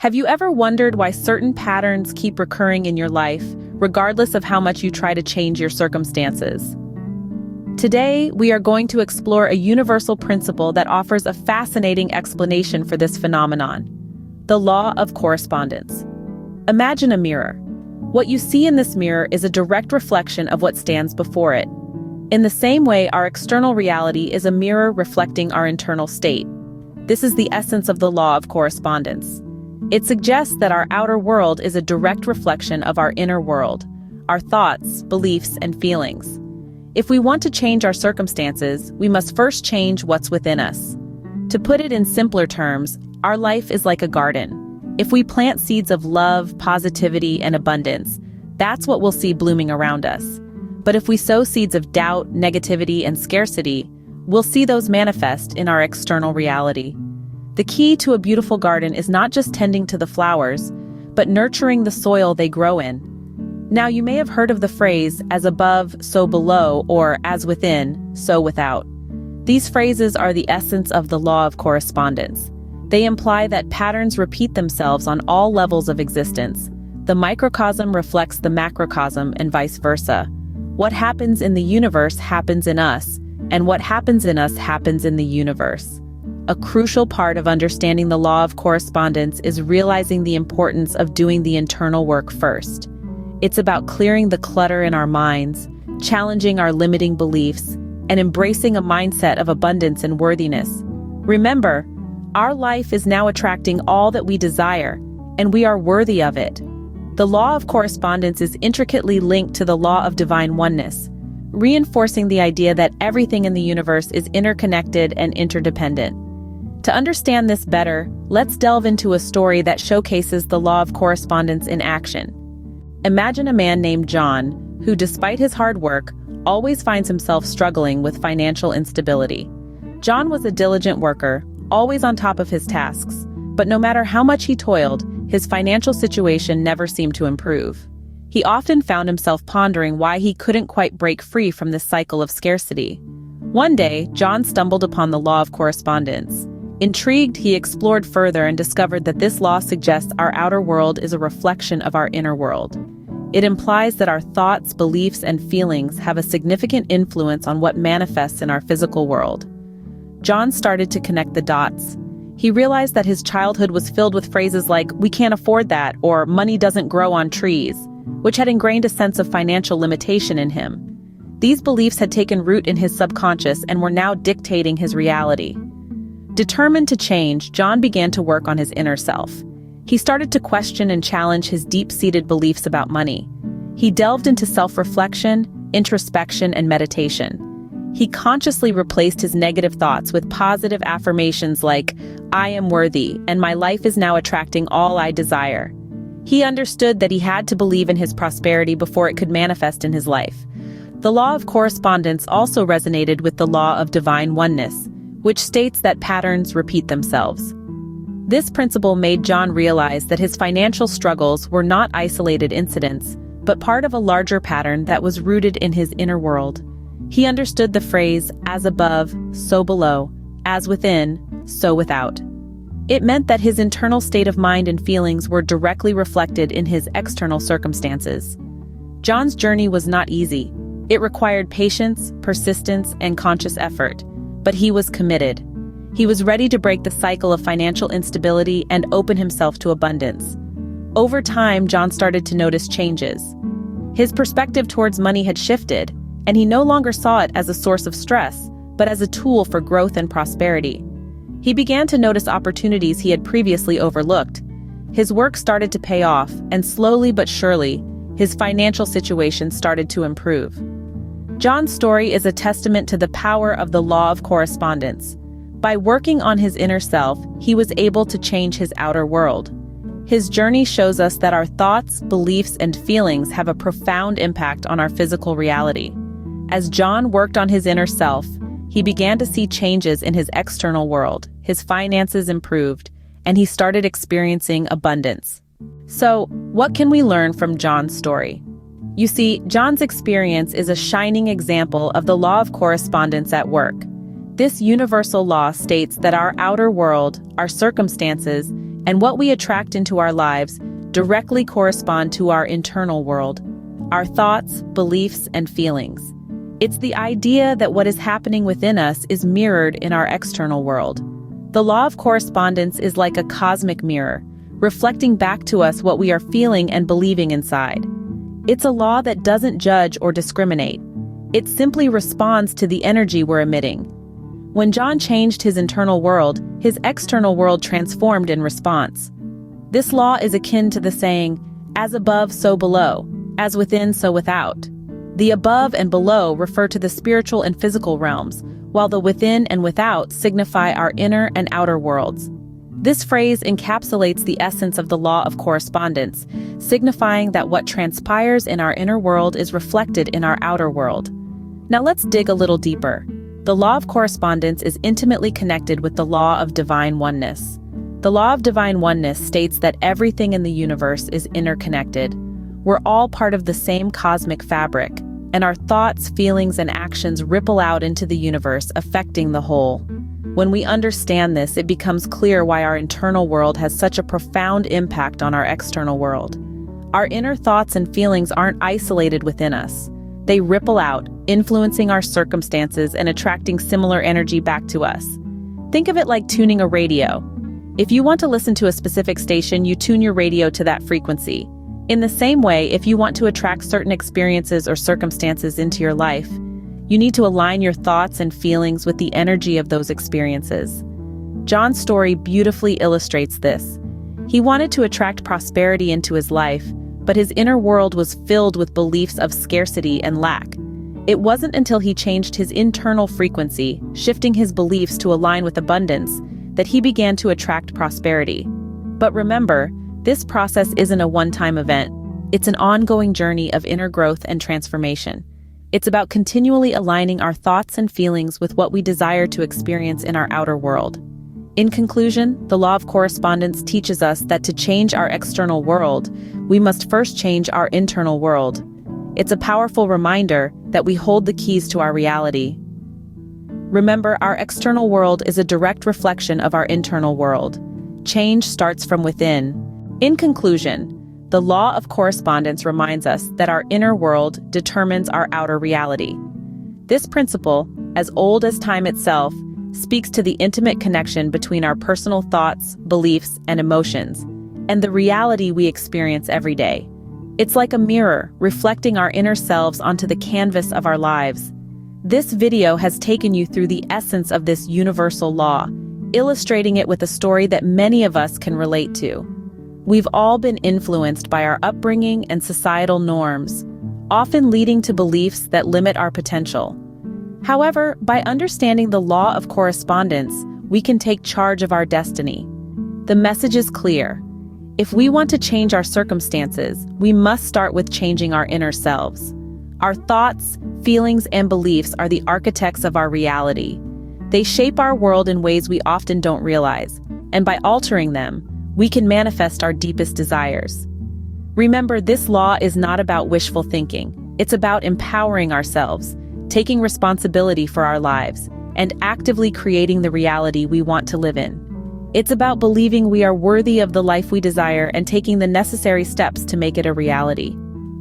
Have you ever wondered why certain patterns keep recurring in your life, regardless of how much you try to change your circumstances? Today, we are going to explore a universal principle that offers a fascinating explanation for this phenomenon: the law of correspondence. Imagine a mirror. What you see in this mirror is a direct reflection of what stands before it. In the same way, our external reality is a mirror reflecting our internal state. This is the essence of the law of correspondence. It suggests that our outer world is a direct reflection of our inner world, our thoughts, beliefs, and feelings. If we want to change our circumstances, we must first change what's within us. To put it in simpler terms, our life is like a garden. If we plant seeds of love, positivity, and abundance, that's what we'll see blooming around us. But if we sow seeds of doubt, negativity, and scarcity, we'll see those manifest in our external reality. The key to a beautiful garden is not just tending to the flowers, but nurturing the soil they grow in. Now, you may have heard of the phrase, as above, so below, or as within, so without. These phrases are the essence of the law of correspondence. They imply that patterns repeat themselves on all levels of existence. The microcosm reflects the macrocosm and vice versa. What happens in the universe happens in us, and what happens in us happens in the universe. A crucial part of understanding the law of correspondence is realizing the importance of doing the internal work first. It's about clearing the clutter in our minds, challenging our limiting beliefs, and embracing a mindset of abundance and worthiness. Remember, our life is now attracting all that we desire, and we are worthy of it. The law of correspondence is intricately linked to the law of divine oneness, reinforcing the idea that everything in the universe is interconnected and interdependent. To understand this better, let's delve into a story that showcases the law of correspondence in action. Imagine a man named John, who, despite his hard work, always finds himself struggling with financial instability. John was a diligent worker, always on top of his tasks, but no matter how much he toiled, his financial situation never seemed to improve. He often found himself pondering why he couldn't quite break free from this cycle of scarcity. One day, John stumbled upon the law of correspondence. Intrigued, he explored further and discovered that this law suggests our outer world is a reflection of our inner world. It implies that our thoughts, beliefs, and feelings have a significant influence on what manifests in our physical world. John started to connect the dots. He realized that his childhood was filled with phrases like, "we can't afford that," or "money doesn't grow on trees," which had ingrained a sense of financial limitation in him. These beliefs had taken root in his subconscious and were now dictating his reality. Determined to change, John began to work on his inner self. He started to question and challenge his deep-seated beliefs about money. He delved into self-reflection, introspection, and meditation. He consciously replaced his negative thoughts with positive affirmations like, "I am worthy, and my life is now attracting all I desire." He understood that he had to believe in his prosperity before it could manifest in his life. The law of correspondence also resonated with the law of divine oneness, which states that patterns repeat themselves. This principle made John realize that his financial struggles were not isolated incidents, but part of a larger pattern that was rooted in his inner world. He understood the phrase, "as above, so below, as within, so without." It meant that his internal state of mind and feelings were directly reflected in his external circumstances. John's journey was not easy. It required patience, persistence, and conscious effort. But he was committed. He was ready to break the cycle of financial instability and open himself to abundance. Over time, John started to notice changes. His perspective towards money had shifted, and he no longer saw it as a source of stress, but as a tool for growth and prosperity. He began to notice opportunities he had previously overlooked. His work started to pay off, and slowly but surely, his financial situation started to improve. John's story is a testament to the power of the law of correspondence. By working on his inner self, he was able to change his outer world. His journey shows us that our thoughts, beliefs, and feelings have a profound impact on our physical reality. As John worked on his inner self, he began to see changes in his external world. His finances improved, and he started experiencing abundance. So, what can we learn from John's story? You see, John's experience is a shining example of the law of correspondence at work. This universal law states that our outer world, our circumstances, and what we attract into our lives directly correspond to our internal world, our thoughts, beliefs, and feelings. It's the idea that what is happening within us is mirrored in our external world. The law of correspondence is like a cosmic mirror, reflecting back to us what we are feeling and believing inside. It's a law that doesn't judge or discriminate. It simply responds to the energy we're emitting. When John changed his internal world, his external world transformed in response. This law is akin to the saying, "As above, so below, as within, so without." The above and below refer to the spiritual and physical realms, while the within and without signify our inner and outer worlds. This phrase encapsulates the essence of the law of correspondence, signifying that what transpires in our inner world is reflected in our outer world. Now let's dig a little deeper. The law of correspondence is intimately connected with the law of divine oneness. The law of divine oneness states that everything in the universe is interconnected. We're all part of the same cosmic fabric, and our thoughts, feelings, and actions ripple out into the universe, affecting the whole. When we understand this, it becomes clear why our internal world has such a profound impact on our external world. Our inner thoughts and feelings aren't isolated within us. They ripple out, influencing our circumstances and attracting similar energy back to us. Think of it like tuning a radio. If you want to listen to a specific station, you tune your radio to that frequency. In the same way, if you want to attract certain experiences or circumstances into your life, you need to align your thoughts and feelings with the energy of those experiences. John's story beautifully illustrates this. He wanted to attract prosperity into his life, but his inner world was filled with beliefs of scarcity and lack. It wasn't until he changed his internal frequency, shifting his beliefs to align with abundance, that he began to attract prosperity. But remember, this process isn't a one-time event. It's an ongoing journey of inner growth and transformation. It's about continually aligning our thoughts and feelings with what we desire to experience in our outer world. In conclusion, the law of correspondence teaches us that to change our external world, we must first change our internal world. It's a powerful reminder that we hold the keys to our reality. Remember, our external world is a direct reflection of our internal world. Change starts from within. In conclusion, the law of correspondence reminds us that our inner world determines our outer reality. This principle, as old as time itself, speaks to the intimate connection between our personal thoughts, beliefs, and emotions, and the reality we experience every day. It's like a mirror, reflecting our inner selves onto the canvas of our lives. This video has taken you through the essence of this universal law, illustrating it with a story that many of us can relate to. We've all been influenced by our upbringing and societal norms, often leading to beliefs that limit our potential. However, by understanding the law of correspondence, we can take charge of our destiny. The message is clear. If we want to change our circumstances, we must start with changing our inner selves. Our thoughts, feelings, and beliefs are the architects of our reality. They shape our world in ways we often don't realize, and by altering them, we can manifest our deepest desires. Remember, this law is not about wishful thinking. It's about empowering ourselves, taking responsibility for our lives, and actively creating the reality we want to live in. It's about believing we are worthy of the life we desire and taking the necessary steps to make it a reality.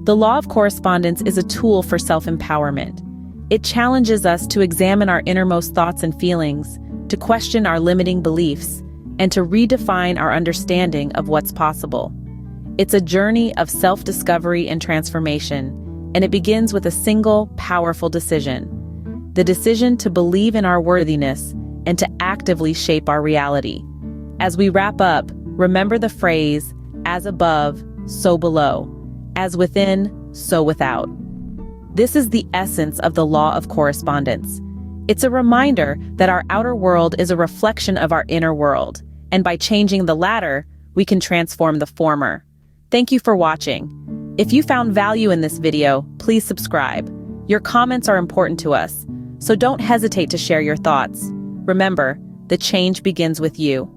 The law of correspondence is a tool for self-empowerment. It challenges us to examine our innermost thoughts and feelings, to question our limiting beliefs, and to redefine our understanding of what's possible. It's a journey of self-discovery and transformation, and it begins with a single, powerful decision. The decision to believe in our worthiness and to actively shape our reality. As we wrap up, remember the phrase, "As above, so below. As within, so without." This is the essence of the law of correspondence. It's a reminder that our outer world is a reflection of our inner world, and by changing the latter, we can transform the former. Thank you for watching. If you found value in this video, please subscribe. Your comments are important to us, so don't hesitate to share your thoughts. Remember, the change begins with you.